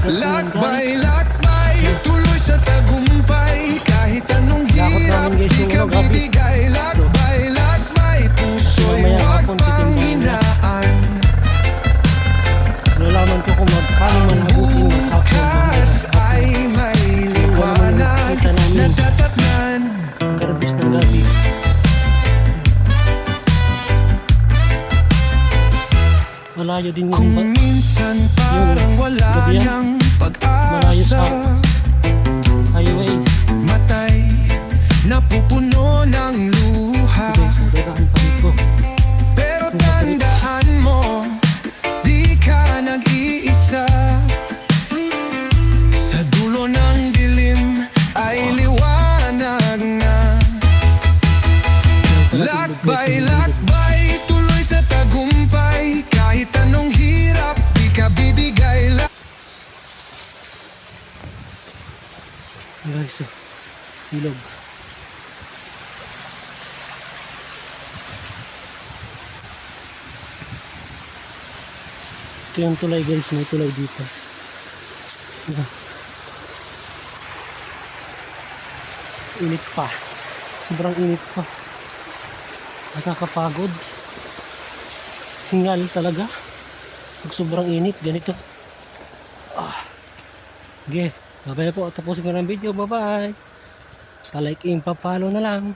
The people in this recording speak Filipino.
Lakbay, tuloy sa tagumpay. Kahit anong hirap, di ka bibigay. Lakbay, puso'y huwag pang hinaan. Nalaman ko kung magkano man mabuting Bukas ay may liwanag na tatatnan. Garbis ng gabi. Malayo din yung Kung minsan parang wala nang malayo sa pag-asa, highway. matay napupuno ng luha. Dadaan pa dito. Pero tandaan mo, di ka nag-iisa. Sa dulo ng dilim ay liwanag na. Lakbay, tuloy sa tagumpay. Kahit anong hirap, di ka bibigay. Guys, ilog. Ito yung tulay guys, may tulay dito. Init pa. Sobrang init pa. Nakakapagod. Hingal talaga. Pag sobrang init, ganito. Okay. Babay po. Tapusin ko ng video. Bye-bye. Pa-like, pa-follow na lang.